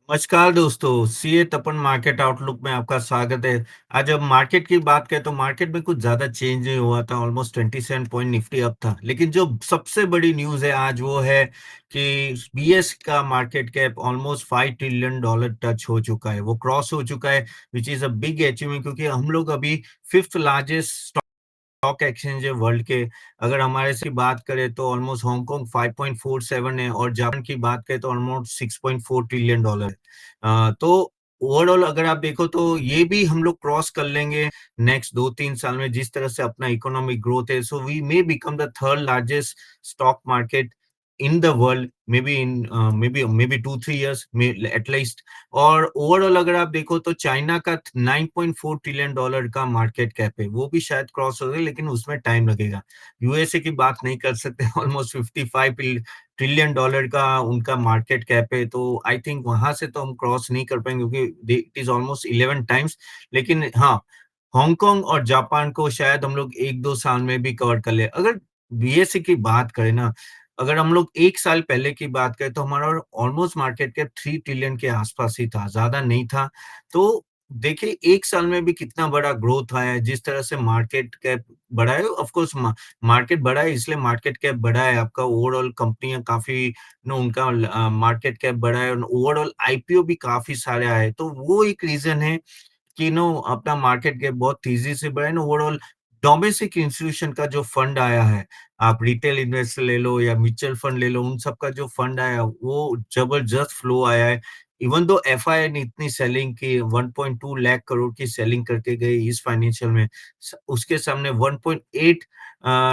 नमस्कार दोस्तों, सीए तपन market outlook में आपका स्वागत है। आज अब मार्केट की बात करें तो मार्केट में कुछ ज़्यादा चेंज नहीं हुआ था, ऑलमोस्ट 27 पॉइंट निफ्टी अप था। लेकिन जो सबसे बड़ी न्यूज़ है आज वो है कि बीएस का market cap almost $5 trillion touch हो चुका है, वो क्रॉस हो चुका है, which is a big achievement क्योंकि हम लोग अभी 5th लार्जेस्ट स्टॉक एक्सचेंज है वर्ल्ड के। अगर हमारे से बात करें तो ऑलमोस्ट हांगकांग 5.47 है और जापान की बात करें तो ऑलमोस्ट $6.4 ट्रिलियन है। तो ओवरऑल अगर आप देखो तो ये भी हम लोग क्रॉस कर लेंगे नेक्स्ट 2-3 साल में जिस तरह से अपना इकोनॉमिक ग्रोथ है। So we may become the third largest stock market in the world, maybe in maybe 2-3 years में एट लीस्ट। और ओवरऑल अगर आप देखो तो चाइना का $9.4 ट्रिलियन का मार्केट कैप है, वो भी शायद क्रॉस हो जाए लेकिन उसमें टाइम लगेगा। यूएसए की बात नहीं कर सकते ऑलमोस्ट 55 ट्रिलियन डॉलर का उनका मार्केट कैप है, तो आई थिंक वहां से तो हम क्रॉस नहीं कर पाएंगे क्योंकि इट इज ऑलमोस्ट 11 टाइम्स। लेकिन हाँ, हांगकांग और जापान को शायद हम लोग 1-2 साल में भी कवर कर ले। अगर बीएसए की बात करें ना, अगर हम लोग 1 साल पहले की बात करें तो हमारा ऑलमोस्ट मार्केट कैप 3 ट्रिलियन के आसपास ही था, ज़्यादा नहीं था। तो देखिए 1 साल में भी कितना बड़ा ग्रोथ आया है, जिस तरह से मार्केट कैप बढ़ा है। ऑफ कोर्स मार्केट बढ़ा है इसलिए मार्केट कैप बढ़ा है आपका। ओवरऑल कंपनियाँ काफ़ी नो उनका मार्केट कैप बढ़ा है और ओवरऑल आईपीओ भी काफ़ी सारे आए। तो वो एक रीज़न है कि अपना मार्केट कैप बहुत तेजी से बढ़ा है ना। ओवरऑल डोमेस्टिक इंस्टीट्यूशन का जो फंड आया है, आप रिटेल इन्वेस्टर ले लो या म्यूचुअल फंड ले लो, उन सब का जो फंड आया वो जबरदस्त फ्लो आया है। इवन दो एफआई ने इतनी सेलिंग की, 1.2 लाख करोड़ की सेलिंग करके गई इस फाइनेंशियल में, उसके सामने 1.8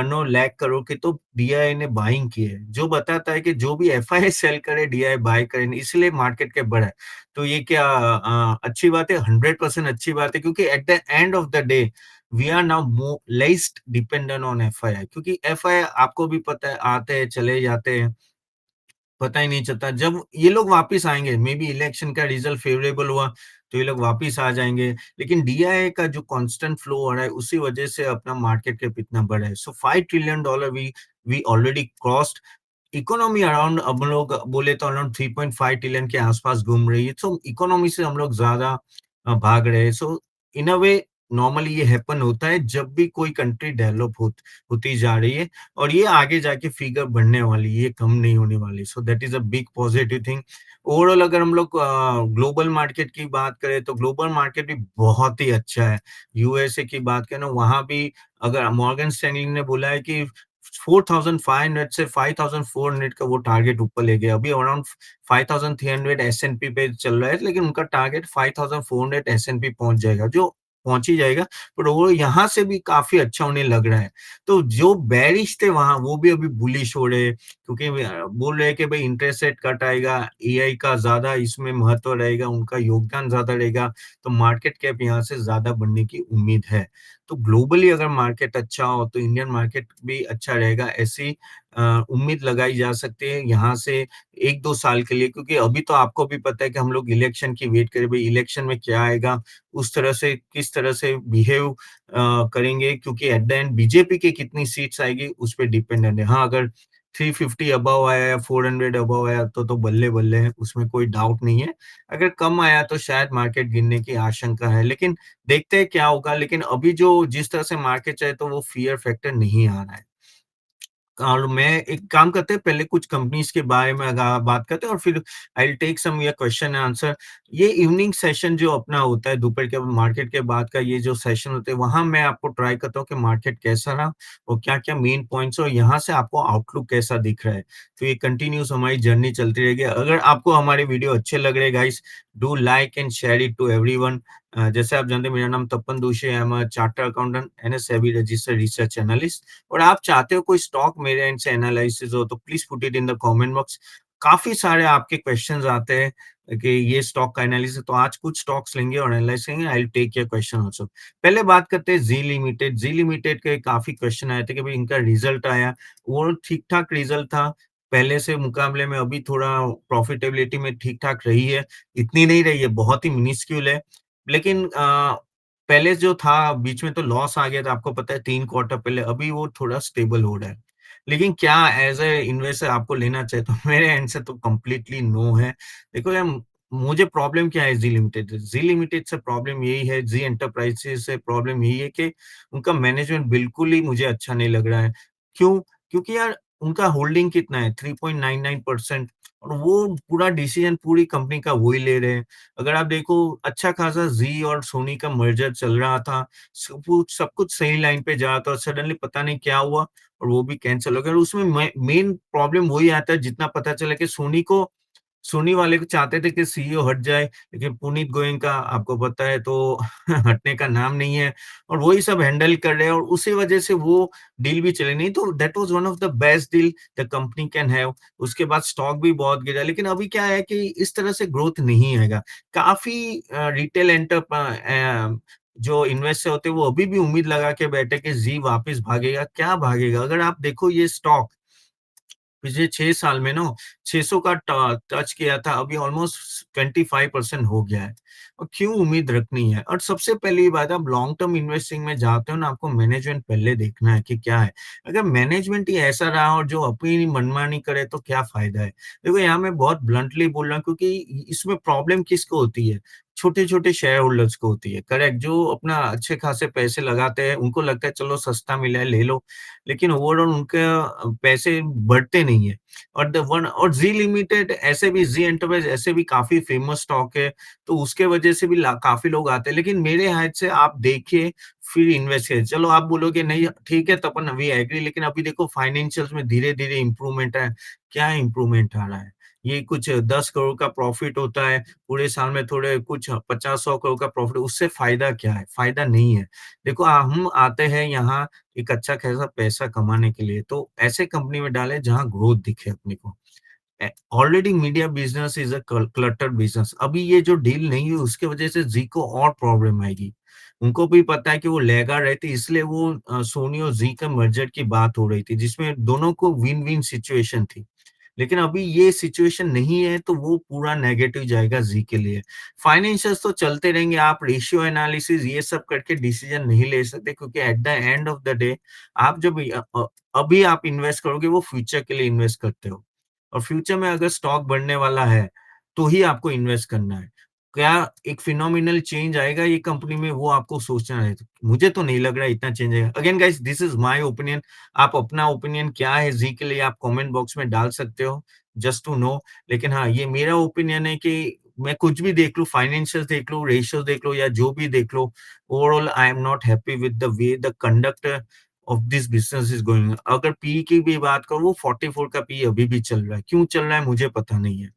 नो लाख करोड़ की तो डीआई ने बाइंग की है, जो बताता है कि जो भी एफआई सेल करे डीआई बाय करे, इसलिए मार्केट कैप बढ़ा है। तो ये क्या अच्छी बात है? 100% अच्छी बात है क्योंकि at the end of the day we are now least dependent on FI, क्योंकि एफआई आपको भी पता है आते हैं चले जाते हैं, पता ही नहीं चलता। जब ये लोग वापिस आएँगे, मे बी इलेक्शन का रिजल्ट फेवरेबल हुआ, तो ये लोग वापिस आ जाएँगे। लेकिन डीआईए का जो कांस्टेंट फ्लो हो रहा है, उसी वजह से अपना मार्केट कैप इतना बड़ा है। So $5 trillion we already crossed. Economy around अब लोग बोले तो अराउंड 3.5 ट्रिलियन के आसपास घूम रही है। सो इकोनॉमी से हम लोग ज़्यादा भाग रहे हैं। सो इन अ वे नॉर्मली ये हैपन होता है जब भी कोई कंट्री डेवलप होती जा रही है और ये आगे जाके फिगर बढ़ने वाली है, ये कम नहीं होने वाली। So that is a big positive thing. Overall अगर हम लोग ग्लोबल मार्केट की बात करें तो ग्लोबल मार्केट भी बहुत ही अच्छा है। यूएसए की बात करें ना, वहाँ भी अगर मॉर्गन स्टैनली ने बोला है कि 4,500 से 5,400 का वो टारगेट ऊपर ले गया। अभी अराउंड 5,300 एस&पी पे चल रहा है, लेकिन उनका टारगेट 5,400 एस&पी पहुँच जाएगा, जो पहुँच ही जाएगा, पर वो यहाँ से भी काफ़ी अच्छा उन्हें लग रहा है। तो जो बेरिश थे वहाँ, वो भी अभी बुलिश हो रहे हैं क्योंकि बोल रहे हैं कि भाई इंटरेस्ट रेट कट आएगा, एआई का ज़्यादा इसमें महत्व रहेगा, उनका योगदान ज़्यादा रहेगा, तो मार्केट कैप यहाँ से ज़्यादा बढ़ने की उम्मीद है। तो ग्लोबली अगर मार्केट अच्छा हो तो इंडियन मार्केट भी अच्छा रहेगा, ऐसी उम्मीद लगाई जा सकती है यहाँ से 1-2 साल के लिए, क्योंकि अभी तो आपको भी पता है कि हम लोग इलेक्शन की वेट करें, भाई इलेक्शन में क्या आएगा, उस तरह से किस तरह से बिहेव करेंगे, क्योंकि एट द एंड बीजेपी की कितनी सीट्स आएगी उस पे डिपेंडेंट है। हाँ, अगर 350 अबव आया या 400 अबव आया तो बल्ले-बल्ले है, उसमें कोई डाउट नहीं है। अगर कम आया तो शायद मार्केट गिरने की आशंका है, लेकिन देखते हैं क्या होगा। लेकिन अभी जो जिस तरह से मार्केट चले तो वो फ़ियर फैक्टर नहीं आ रहा है। और मैं एक काम करते हैं, पहले कुछ कंपनीज़ के बारे में बात करते हैं और फिर I will take some your question and answer. ये इवनिंग सेशन जो अपना होता है दोपहर के मार्केट के बाद का ये जो सेशन होते हैं, वहाँ मैं आपको ट्राई करता हूँ कि मार्केट कैसा रहा और क्या-क्या मेन पॉइंट्स और यहाँ से आपको आउटलुक कैसा दिख रहा है। तो ये कंटिन्यूअस हमारी जर्नी चलती रहेगी। अगर आपको हमारे वीडियो अच्छे लग रहे हैं guys, do like and share it to everyone. जैसे आप जानते हैं मेरा नाम तपन दोषी है, I am a chartered accountant and a SEBI registered research analyst. और आप चाहते हो कोई स्टॉक मेरे एंड से एनालिसिस हो तो please put it in the comment box. काफी सारे आपके क्वेश्चंस आते हैं कि ये स्टॉक का एनालिसिस, तो आज कुछ स्टॉक्स लेंगे और एनालाइज करेंगे। I will take your question also. पहले बात करते हैं जी लिमिटेड। जी लिमिटेड के काफी क्वेश्चन आए थे कि भाई इनका रिजल्ट आया, वो ठीक ठाक रिजल्ट था पहले से मुकाबले में, अभी थोड़ा प्रॉफिटेबिलिटी में ठीक ठाक रही है, इतनी नहीं रही है, बहुत ही मिनिस्क्यूल है। लेकिन पहले जो था बीच में तो लॉस आ गया था, आपको पता है 3 क्वार्टर पहले, अभी वो थोड़ा स्टेबल हो रहा है। लेकिन क्या एज़ अ इन्वेस्टर आपको लेना चाहिए तो मेरे एंड से तो कंप्लीटली नो है। देखो यार, मुझे प्रॉब्लम क्या है ज़ी लिमिटेड से? ज़ी लिमिटेड से प्रॉब्लम यही है, ज़ी एंटरप्राइजेज़ से प्रॉब्लम यही है कि उनका मैनेजमेंट बिल्कुल ही मुझे अच्छा नहीं लग रहा है। क्यों? क्योंकि यार उनका होल्डिंग कितना है 3.99% और वो पूरा डिसीज़न पूरी कंपनी का वो ही ले रहे हैं। अगर आप देखो अच्छा खासा ज़ी और सोनी का मर्जर चल रहा था, सब कुछ सही लाइन पे जा रहा था और सडनली पता नहीं क्या हुआ और वो भी कैंसल हो गया और उसमें मेन प्रॉब्लम वही आता है जितना पता चला कि सोनी वाले को चाहते थे कि सीईओ हट जाए, लेकिन पुनीत गोयनका आपको पता है तो हटने का नाम नहीं है और वही सब हैंडल कर रहे हैं और उसी वजह से वो डील भी चली नहीं तो that was one of the best deal the company can have. उसके बाद स्टॉक भी बहुत गिरा, लेकिन अभी क्या है कि इस तरह से ग्रोथ नहीं आएगा। काफ़ी रिटेल जो इन्वेस्टर होते हैं वो अभी भी उम्मीद लगा के बैठे कि ज़ी वापस भागेगा, क्या भागेगा? अगर आप देखो ये स्टॉक पिछले 6 साल में ना 600 का टच किया था, अभी ऑलमोस्ट 25% हो गया है। और क्यों उम्मीद रखनी है? और सबसे पहली बात आप लॉन्ग टर्म इन्वेस्टिंग में जाते हो ना, आपको मैनेजमेंट पहले देखना है कि क्या है। अगर मैनेजमेंट ही ऐसा रहा और जो अपनी मनमानी करे तो क्या फ़ायदा है? देखो यहाँ मैं बहुत ब्लंटली बोल रहा हूँ क्योंकि इसमें प्रॉब्लम किसको होती है? छोटे-छोटे शेयर होल्डर्स को होती है, करेक्ट? जो अपना अच्छे खासे पैसे लगाते हैं, उनको लगता है चलो सस्ता मिला है, ले लो। लेकिन ओवरऑल उनके पैसे बढ़ते नहीं है। और द वन और ज़ी लिमिटेड ऐसे भी ज़ी एंटरप्राइज़ ऐसे भी काफ़ी फेमस स्टॉक है, तो उसके वजह से भी ला काफ़ी लोग आते हैं। लेकिन मेरे हाथ से आप देखिए फिर इन्वेस्ट करिए। चलो आप बोलोगे नहीं ठीक है, तो अपन वी एग्री लेकिन अभी देखो फाइनेंशियल्स में धीरे-धीरे इम्प्रूवमेंट है। क्या इम्प्रूवमेंट आ रहा है? ये कुछ 10 करोड़ का प्रॉफिट होता है, पूरे साल में थोड़े कुछ 50-100 करोड़ का प्रॉफिट, उससे फ़ायदा क्या है? फ़ायदा नहीं है। देखो हम आते हैं यहाँ एक अच्छा खासा पैसा कमाने के लिए, तो ऐसे कंपनी में डालें जहाँ ग्रोथ दिखे अपने को। Already media business is a clutter business. अभी ये जो डील नहीं हुई उसकी वजह से ज़ी को और प्रॉब्लम आएगी। उनको भी पता है कि वो लैगार्ड रहती है इसलिए वो सोनी और ज़ी का मर्जर की बात हो रही थी जिसमें दोनों को विन-विन सिचुएशन थी। लेकिन अभी ये सिचुएशन नहीं है तो वो पूरा नेगेटिव जाएगा ज़ी के लिए। फाइनेंशियल्स तो चलते रहेंगे, आप रेशियो एनालिसिस ये सब करके डिसीज़न नहीं ले सकते क्योंकि at the end of the day आप जब अभी आप इन्वेस्ट करोगे वो फ्यूचर के लिए इन्वेस्ट करते हो। और फ्यूचर में अगर स्टॉक बढ़ने वाला है, तो ही आपको इन्वेस्ट करना है। क्या एक फिनोमिनल चेंज आएगा ये कंपनी में वो आपको सोचना है। मुझे तो नहीं लग रहा है इतना चेंज आएगा। Again guys this is my opinion. आप अपना ओपिनियन क्या है ज़ी के लिए आप कमेंट बॉक्स में डाल सकते हो, जस्ट टू नो। लेकिन हाँ, ये मेरा ओपिनियन है कि मैं कुछ भी देख लूँ, फाइनेंशियल देख लूँ, रेशियो देख लूँ या जो भी देख लो, overall I am not happy with the way the conduct of this business is going. अगर पीई की भी बात करूँ, वो 44 का पीई अभी भी चल रहा है। क्यों चल रहा है मुझे पता नहीं है।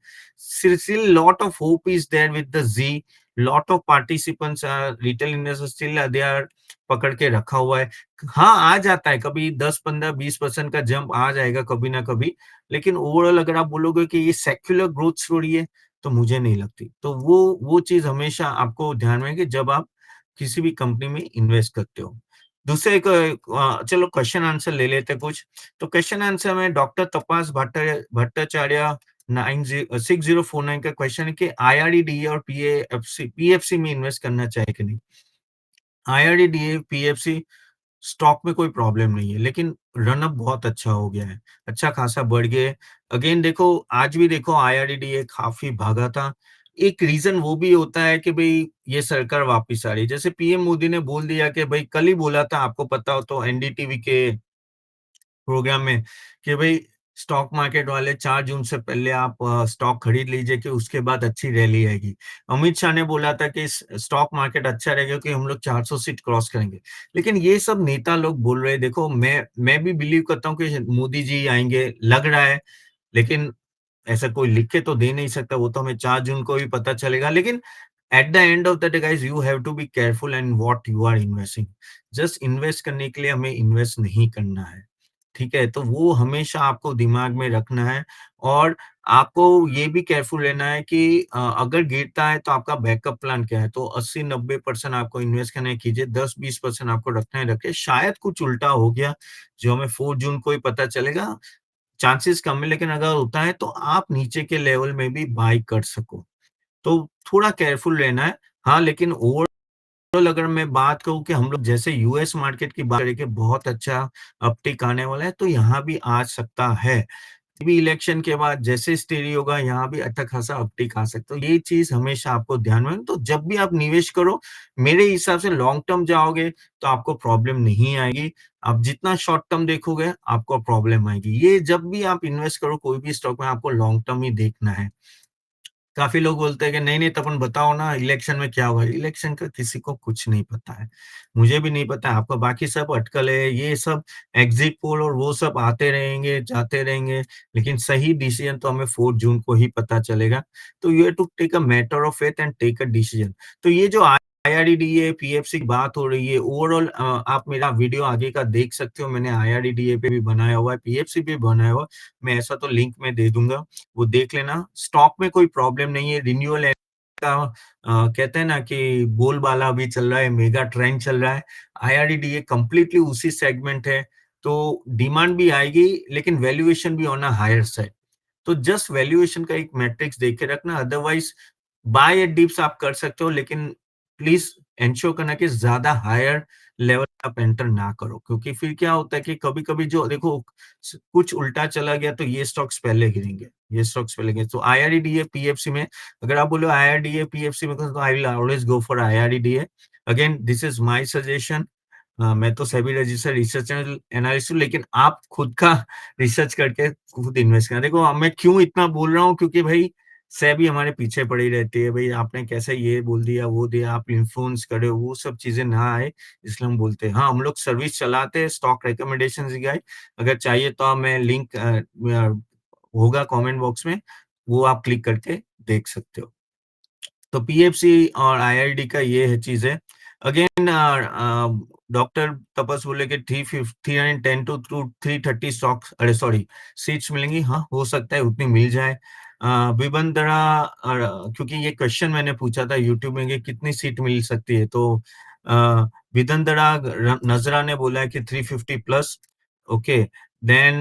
Still lot of hope is there with the Z. Lot of participants are retail investors still they are पकड़ के रखा हुआ है। हाँ, आ जाता है कभी 10, 15, 20% का जंप आ जाएगा कभी ना कभी। लेकिन ओवरऑल अगर आप बोलोगे कि ये सेक्युलर ग्रोथ स्टोरी है, तो मुझे नहीं लगती। तो वो चीज़ हमेशा आपको ध्यान में है कि जब आप किसी भी कंपनी में इन्वेस्ट करते हो। दूसरा एक चलो क्वेश्चन आंसर ले लेते हैं कुछ। तो क्वेश्चन आंसर में डॉक्टर तपास भट्टाचार्य 6049 का क्वेश्चन है कि आईआरडीए और पीएफसी में इन्वेस्ट करना चाहिए कि नहीं? आईआरडीए, पीएफसी स्टॉक में कोई प्रॉब्लम नहीं है, लेकिन रन अप बहुत अच्छा हो गया है, अच्छा खासा बढ़ गया है। अगेन देखो आज भी देखो आईआरडीए काफ़ी भागा था। एक रीज़न वो भी होता है कि भई ये सरकार वापिस आ रही है। जैसे पीएम मोदी ने बोल दिया कि भई कल ही बोला था आपको पता हो तो एनडीटीवी के प्रोग्राम में कि भई स्टॉक मार्केट वाले 4 जून से पहले आप स्टॉक खरीद लीजिए कि उसके बाद अच्छी रैली आएगी। अमित शाह ने बोला था कि स्टॉक मार्केट अच्छा रहेगा कि हम लोग 400 सीट क्रॉस करेंगे। लेकिन ये सब नेता लोग बोल रहे हैं देखो मैं भी बिलीव करता हूँ कि मोदी जी आएँगे, लग रहा है, लेकिन ऐसा कोई लिख के तो दे नहीं सकता, वो तो हमें 4 जून को ही पता चलेगा। लेकिन at the end of the day guys you have to be careful in what you are investing. Just invest करने के लिए हमें इन्वेस्ट नहीं करना है। ठीक है? तो वो हमेशा आपको दिमाग में रखना है और आपको ये भी केयरफुल रहना है कि अगर गिरता है तो आपका बैकअप प्लान क्या है? तो 80-90% आपको इन्वेस्ट करना है कीजिए, 10-20% आपको रखना है रखिए। शायद कुछ उल्टा हो गया, जो हमें 4 जून को ही पता चलेगा, चांसेस कम है लेकिन अगर होता है तो आप नीचे के लेवल में भी बाय कर सको। तो थोड़ा केयरफुल रहना है। हाँ, लेकिन ओवरऑल अगर मैं बात कहूँ कि हम लोग जैसे यूएस मार्केट की बात करें कि बहुत अच्छा अपटिक आने वाला है, तो यहाँ भी आ सकता है। भी इलेक्शन के बाद जैसे स्टेडी होगा, यहाँ भी अच्छा खासा अपटिक आ सकता है। तो ये चीज़ हमेशा आपको ध्यान में तो जब भी आप निवेश करो, मेरे हिसाब से लॉन्ग टर्म जाओगे, तो आपको प्रॉब्लम नहीं आएगी। आप जितना शॉर्ट टर्म देखोगे, आपको प्रॉब्लम आएगी। ये जब भी आप इन्वेस्ट करो कोई भी स्टॉक में, आपको लॉन्ग टर्म ही देखना है। काफ़ी लोग बोलते हैं कि नहीं-नहीं तपन बताओ ना इलेक्शन में क्या हुआ? इलेक्शन का किसी को कुछ नहीं पता है। मुझे भी नहीं पता है, आपको बाकी सब अटकलें है, ये सब एग्ज़िट पोल और वो सब आते रहेंगे, जाते रहेंगे, लेकिन सही डिसीज़न तो हमें 4 जून को ही पता चलेगा। तो you have to take a matter of faith and take a decision. तो ये जो आईआरडीडीए, पीएफसी की बात हो रही है, ओवरऑल आप मेरा वीडियो आगे का देख सकते हो, मैंने आईआरडीडीए पे भी बनाया हुआ है, पीएफसी पे भी बनाया हुआ है। मैं ऐसा तो लिंक में दे दूँगा। वो देख लेना। स्टॉक में कोई प्रॉब्लम नहीं है, रिन्यूएबल का कहते हैं ना कि बोलबाला अभी चल रहा है, मेगा ट्रेंड चल रहा है। आईआरडीडीए कंप्लीटली उसी सेगमेंट है, तो डिमांड भी आएगी लेकिन वैल्यूएशन भी ऑन अ हायर साइड। तो जस्ट वैल्यूएशन का एक मैट्रिक्स देख के रखना, अदरवाइज़ बाय एट डिप्स आप कर सकते हो, लेकिन प्लीज़ एन्श्योर करना कि ज़्यादा हायर लेवल आप एंटर ना करो, क्योंकि फिर क्या होता है कि कभी-कभी जो देखो कुछ उल्टा चला गया तो ये स्टॉक्स पहले गिरेंगे, ये स्टॉक्स पहले गिरे। तो आईआरडीए, पीएफसी में अगर आप बोलो आईआरडीए, पीएफसी में तो I will always go for IRDA. Again this is my suggestion. मैं तो सेबी रजिस्टर्ड रिसर्च एनालिस्ट हूँ, लेकिन आप खुद का रिसर्च करके खुद इन्वेस्ट करें। देखो मैं क्यों इतना बोल रहा हूँ, क्योंकि भाई सेबी हमारे पीछे पड़ी रहती है, भई आपने कैसे ये बोल दिया, वो दिया, आप इन्फ्लुएंस करे हो, वो सब चीज़ें ना आए, इसलिए हम बोलते हैं। हाँ, हम लोग सर्विस चलाते हैं, स्टॉक रिकमेंडेशंस की गाइड, अगर चाहिए तो मैं लिंक होगा कमेंट बॉक्स में, वो आप क्लिक करके देख सकते हो। तो पीएफसी और आईआईडी का ये है चीज़ है। अगेन डॉक्टर तपस बोले कि 310 टू 330 स्टॉक्स, अरे सॉरी, सीट्स मिलेंगी। हाँ, हो सकता है उतनी मिल जाए। विबंदरा क्योंकि ये क्वेश्चन मैंने पूछा था यूट्यूब में कि कितनी सीट मिल सकती है, तो विदंदरा नजरा ने बोला है कि 350 plus. Okay, then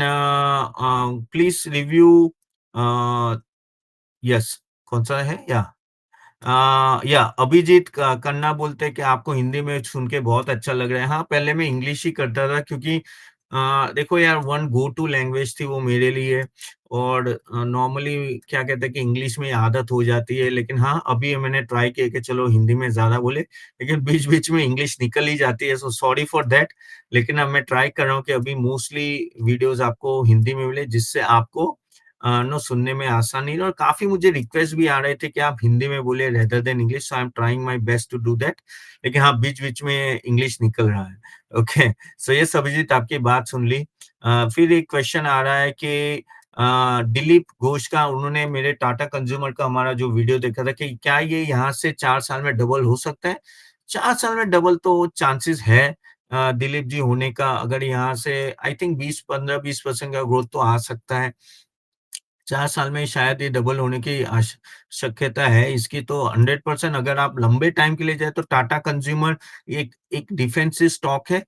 please review, yes, कौन सा है या अभिजीत कन्ना बोलते हैं कि आपको हिंदी में सुन के बहुत अच्छा लग रहा है। हाँ, पहले मैं इंग्लिश ही करता था, क्योंकि देखो यार, वन गो टू लैंग्वेज थी वो मेरे लिए, और नॉर्मली क्या कहते हैं कि इंग्लिश में आदत हो जाती है। लेकिन हाँ, अभी मैंने ट्राई किया कि चलो हिंदी में ज़्यादा बोले, लेकिन बीच-बीच में इंग्लिश निकल ही जाती है, सो सॉरी फॉर दैट। लेकिन अब मैं ट्राई कर रहा हूँ कि अभी मोस्टली वीडियोज़ आपको हिंदी में मिले, जिससे आपको सुनने में आसानी, और काफ़ी मुझे रिक्वेस्ट भी आ रहे थे कि आप हिंदी में बोलिए rather than English, so I am trying my best to do that. लेकिन हाँ, बीच-बीच में इंग्लिश निकल रहा है। ओके, सो ये अभिजीत आपकी बात सुन ली। फिर एक क्वेश्चन आ रहा है कि दिलीप घोष का, उन्होंने मेरे टाटा कंज्यूमर का हमारा जो वीडियो देखा था कि क्या ये यहाँ से 4 साल में डबल हो सकता है? 4 साल में डबल तो चांसेस है दिलीप जी होने का। अगर यहाँ से आई थिंक 20 15-20% का ग्रोथ तो आ सकता है। 4 साल में शायद ये डबल होने की शक्यता है इसकी, तो 100%। अगर आप लंबे टाइम के लिए जाए तो टाटा कंज्यूमर एक एक डिफेंसिव स्टॉक है,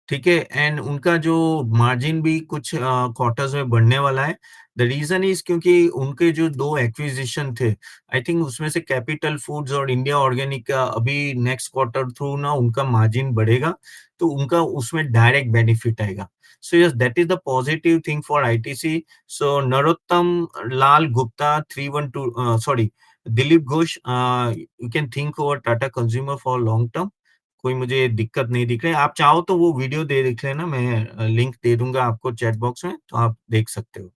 ठीक है? एंड उनका जो मार्जिन भी कुछ क्वार्टर्स में बढ़ने वाला है। द रीज़न इज़ क्योंकि उनके जो 2 एक्विजिशन थे, आई थिंक उसमें से कैपिटल फूड्स और इंडिया ऑर्गेनिक का अभी नेक्स्ट क्वार्टर थ्रू ना उनका मार्जिन बढ़ेगा, तो उनका उसमें डायरेक्ट बेनिफिट आएगा। So yes, that is the positive thing for ITC. So Narottam Lal Gupta 312, sorry, Dilip Ghosh, you can think over Tata Consumer for long term। कोई मुझे दिक्कत नहीं दिख रही है। आप चाहो तो वो वीडियो दे देख लेना, मैं लिंक दे दूँगा आपको चैट बॉक्स में, तो आप देख सकते हो।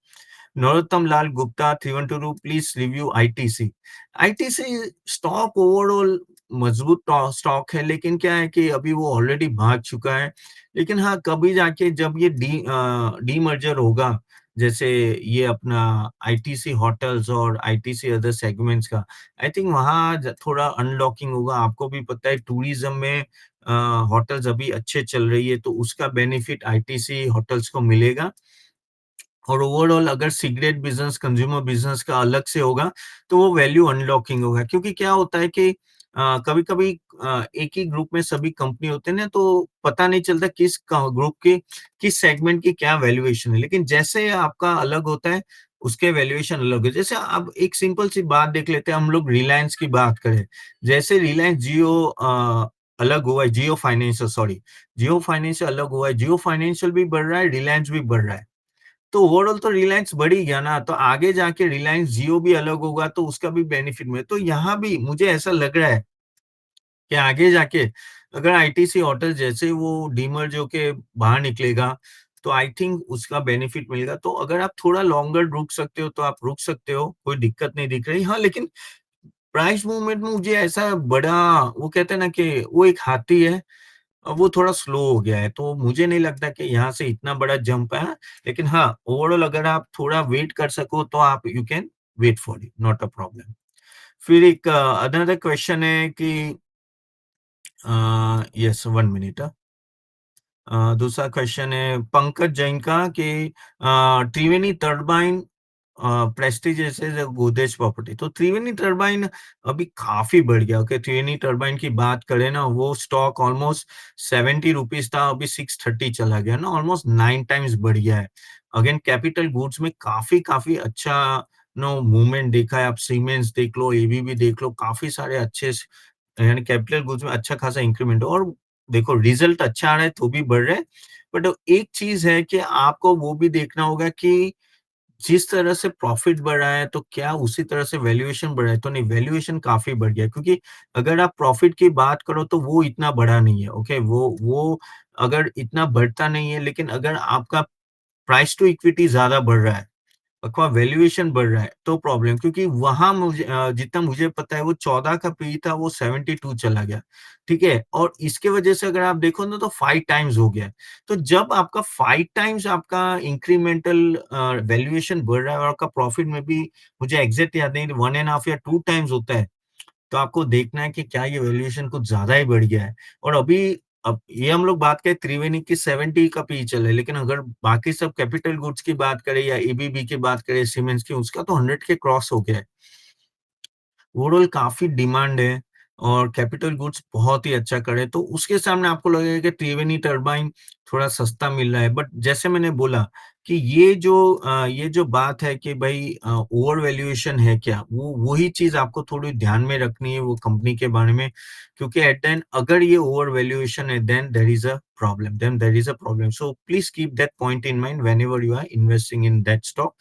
Narottam Lal Gupta 312 please review ITC. ITC stock overall मजबूत स्टॉक है, लेकिन क्या है कि अभी वो ऑलरेडी भाग चुका है। लेकिन हाँ, कभी जाके जब ये डीमर्जर होगा, जैसे ये अपना आईटीसी होटल्स और आईटीसी अदर सेगमेंट्स का, आई थिंक वहाँ थोड़ा अनलॉकिंग होगा। आपको भी पता है टूरिज्म में होटल्स अभी अच्छे चल रही है, तो उसका बेनिफिट आईटीसी होटल्स को मिलेगा। और ओवरऑल अगर सिगरेट बिज़नेस, कंज्यूमर बिज़नेस का अलग से होगा, तो वो वैल्यू अनलॉकिंग होगा। क्योंकि क्या होता है कि कभी-कभी एक ही ग्रुप में सभी कंपनी होते हैं ना, तो पता नहीं चलता किस ग्रुप के किस सेगमेंट की क्या वैल्यूएशन है। लेकिन जैसे आपका अलग होता है, उसके वैल्यूएशन अलग है। जैसे अब एक सिंपल सी बात देख लेते हैं, हम लोग रिलायंस की बात करें। जैसे रिलायंस जियो अलग हुआ है, जियो फाइनेंशियल, सॉरी, जियो फाइनेंशियल अलग हुआ है, जियो फाइनेंशियल भी बढ़ रहा है, रिलायंस भी बढ़ रहा है। तो ओवरऑल तो रिलायंस बढ़ ही गया ना, तो आगे जाके रिलायंस जियो भी अलग होगा तो उसका भी बेनिफिट मिले। तो यहाँ भी मुझे ऐसा लग रहा है कि आगे जाके अगर आईटीसी हॉटल्स जैसे वो डीमर्ज होके बाहर निकलेगा, तो आई थिंक उसका बेनिफिट मिलेगा। तो अगर आप थोड़ा लॉन्गर रुक सकते हो, तो आप रुक सकते हो, कोई दिक्कत नहीं दिख रही। हाँ, लेकिन प्राइस मूवमेंट में मुझे ऐसा बड़ा वो कहते हैं ना कि वो एक हाथी है, वो थोड़ा स्लो हो गया है, तो मुझे नहीं लगता कि यहाँ से इतना बड़ा जंप है। लेकिन हाँ, ओवरऑल अगर आप थोड़ा वेट कर सको तो आप you can wait for it, not a problem. फिर एक अनदर क्वेश्चन है कि यस 1 मिनट दूसरा क्वेश्चन है पंकज जैन का कि त्रिवेणी टर्बाइन प्रेस्टीज जैसे गोदरेज प्रॉपर्टी, तो त्रिवेणी टर्बाइन अभी काफी बढ़ गया। ओके, त्रिवेणी टर्बाइन की बात करें ना, वो स्टॉक ऑलमोस्ट 70 रुपीज था, अभी 630 चला गया ना, ऑलमोस्ट 9 टाइम्स बढ़ गया है। अगेन कैपिटल गुड्स में काफी काफी अच्छा नो मूवमेंट देखा है। आप सीमेंस देख लो, एबीबी देख लो, काफी सारे अच्छे यानी कैपिटल गुड्स में अच्छा खासा इंक्रीमेंट। और देखो रिजल्ट अच्छा आ रहा है तो भी बढ़ रहा है। बट एक चीज है कि आपको वो भी देखना होगा कि जिस तरह से प्रॉफिट बढ़ रहा है तो क्या उसी तरह से वैल्यूएशन बढ़ रहा है, तो नहीं, वैल्यूएशन काफी बढ़ गया है। क्योंकि अगर आप प्रॉफिट की बात करो तो वो इतना बड़ा नहीं है। ओके, वो अगर इतना बढ़ता नहीं है, लेकिन अगर आपका प्राइस टू इक्विटी ज्यादा बढ़ रहा है अथवा वैल्यूएशन बढ़ रहा है तो प्रॉब्लम। क्योंकि वहां मुझे जितना मुझे पता है वो 14 का पी था, वो 72 चला गया। ठीक है, और इसके वजह से अगर आप देखो ना तो 5 टाइम्स हो गया है। तो जब आपका 5 टाइम्स आपका इंक्रीमेंटल वैल्यूएशन बढ़ रहा है और आपका प्रॉफिट में भी मुझे एग्जैक्ट याद नहीं, 1.5 या 2 टाइम्स होता है, तो आपको देखना है कि क्या ये वैल्यूएशन कुछ ज़्यादा ही बढ़ गया है। और अभी अब ये हम लोग बात करें त्रिवेणी की 70 का पी चल है, लेकिन अगर बाकी सब कैपिटल गुड्स की बात करें या एबीबी की बात करें, सीमेंस की, उसका तो 100 के क्रॉस हो गया है। ओवरऑल काफ़ी डिमांड है और कैपिटल गुड्स बहुत ही अच्छा करे, तो उसके सामने आपको लगेगा कि त्रिवेणी टरबाइन थोड़ा सस्ता मिल रहा है। बट जैसे मैंने बोला कि ये जो बात है कि भाई ओवर वैल्यूएशन है क्या, वो वही चीज़ आपको थोड़ी ध्यान में रखनी है वो कंपनी के बारे में। क्योंकि एट द एंड अगर ये ओवर वैल्यूएशन है then there is a problem. So please keep that point in mind whenever you are investing in that stock.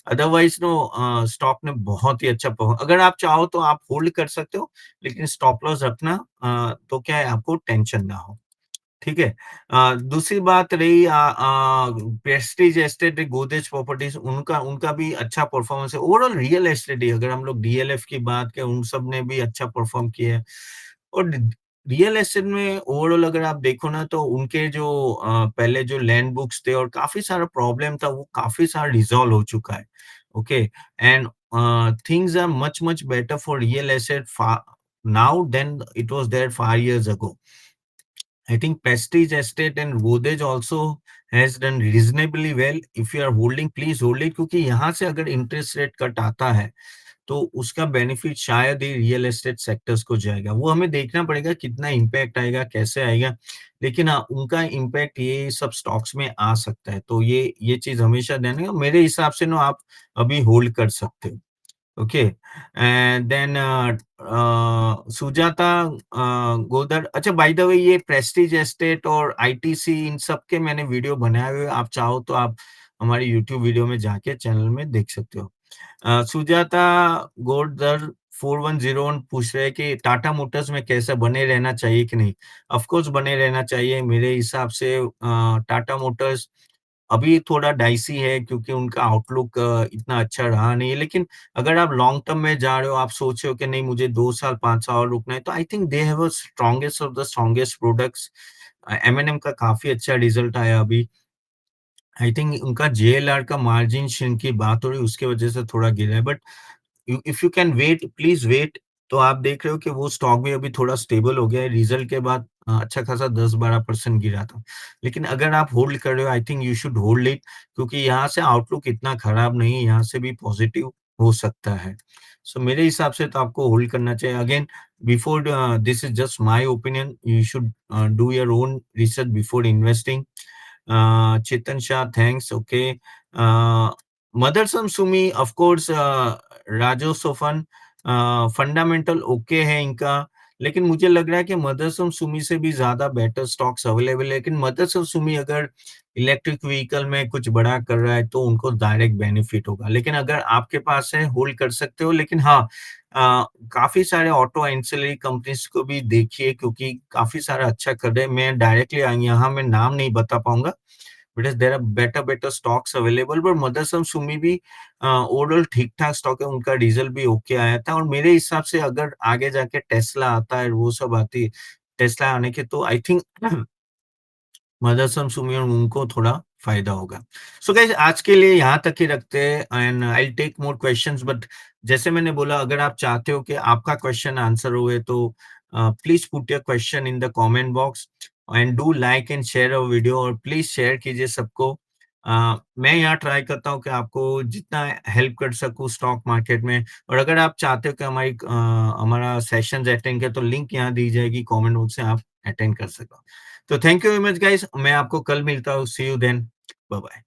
Otherwise no stock ने बहुत ही अच्छा अगर आप चाहो तो आप होल्ड कर सकते हो, लेकिन स्टॉप लॉस रखना तो क्या है आपको टेंशन ना हो। ठीक है। दूसरी बात रही प्रेस्टीज एस्टेट गोदरेज प्रॉपर्टीज, उनका उनका भी अच्छा परफॉर्मेंस है। ओवरऑल रियल एस्टेट ही अगर हम लोग डीएलएफ की बात करें, उन सब ने भी अच्छा परफॉर्म किया है। और रियल एस्टेट में ओवरऑल अगर आप देखो ना तो उनके जो पहले जो लैंड बुक्स थे और काफी सारा प्रॉब्लम था, वो काफी सारा रिजॉल्व हो चुका है। Okay, and things are much much better for real estate now then it was there 5 years ago. I think Prestige Estate and Godrej also has done reasonably well. If you are holding, please hold it, क्योंकि यहाँ से अगर interest rate cut आता है तो उसका benefit शायद ही real estate sectors को जाएगा। वो हमें देखना पड़ेगा कितना इम्पैक्ट आएगा, कैसे आएगा। लेकिन हाँ, उनका इम्पैक्ट ये सब स्टॉक्स में आ सकता है। तो ये चीज हमेशा ध्यान रखना। मेरे हिसाब से ना आप अभी होल्ड कर सकते हो। ओके, एंड देन सुजाता गोदर। अच्छा, बाय द वे, ये प्रेस्टीज एस्टेट और आईटीसी इन सब के मैंने वीडियो बनाए हुए, आप चाहो तो आप हमारे यूट्यूब वीडियो में जाके चैनल में देख सकते हो। सुजाता गोदर 4101 पूछ रहे हैं कि टाटा मोटर्स में कैसे बने रहना चाहिए कि नहीं। ऑफ कोर्स बने रहना चाहिए मेरे हिसाब से। टाटा मोटर्स अभी थोड़ा डाइसी है क्योंकि उनका आउटलुक इतना अच्छा रहा नहीं है। लेकिन अगर आप लॉन्ग टर्म में जा रहे हो, आप सोच रहे हो कि नहीं मुझे 2 साल 5 साल और रुकना है, तो I think they have a strongest of the strongest products. एम&एम का काफ़ी अच्छा रिजल्ट आया अभी। आई थिंक उनका जेएलआर का मार्जिन श्रिंक की बात हो रही है, उसके वजह से थोड़ा गिरा है। But if you can wait, please wait. तो आप देख रहे हो कि वो स्टॉक भी अभी थोड़ा स्टेबल हो गया है। रिजल्ट के बाद अच्छा खासा 10-12% गिरा था। लेकिन अगर आप होल्ड कर रहे हो, I think you should hold it, क्योंकि यहाँ से आउटलुक इतना खराब नहीं है, यहाँ से भी पॉजिटिव हो सकता है। सो मेरे हिसाब से तो आपको होल्ड करना चाहिए। Again, before this is just my opinion, you should do your own research before investing. Chetan Shah, thanks. Okay. Motherson Sumi, of course, राजो सोफन, फंडामेंटल ओके है इनका। लेकिन मुझे लग रहा है कि मदरसन सुमी से भी ज्यादा बेटर स्टॉक्स अवेलेबल है। लेकिन मदरसन सुमी अगर इलेक्ट्रिक व्हीकल में कुछ बड़ा कर रहा है तो उनको डायरेक्ट बेनिफिट होगा। लेकिन अगर आपके पास है होल्ड कर सकते हो, लेकिन हाँ, काफ़ी सारे ऑटो एंसिलरी कंपनीज़ को भी देखिए क्योंकि काफ़ी सारा अच्छा कर रहे हैं। मैं डायरेक्टली यहाँ मैं नाम नहीं बता पाऊँगा, because there are better stocks available, but Motherson Sumi भी ओवरऑल ठीक-ठाक स्टॉक है, उनका रिज़ल्ट भी ओके आया था और मेरे हिसाब से अगर आगे जाके टेस्ला आता है, वो सब आती है, टेस्ला आने के तो आई थिंक मदरसन सुमी और उनको थोड़ा फ़ायदा होगा। सो गाइस आज के लिए यहाँ तक ही रखते हैं and I will take more questions, but जैसे मैंने बोला अगर आप चाहते हो कि आपका क्वेश्चन आंसर हुए तो please put your question in the comment box and do like and share our video और प्लीज़ शेयर कीजिए सबको। मैं यहाँ ट्राई करता हूँ कि आपको जितना हेल्प कर सकूँ स्टॉक मार्केट में, और अगर आप चाहते हो कि हमारा सेशंस अटेंड करें तो लिंक यहाँ दी जाएगी कमेंट बॉक्स से, आप अटेंड कर सको। तो thank you very much guys, मैं आपको कल मिलता हूँ, सी यू देन, बाय बाय।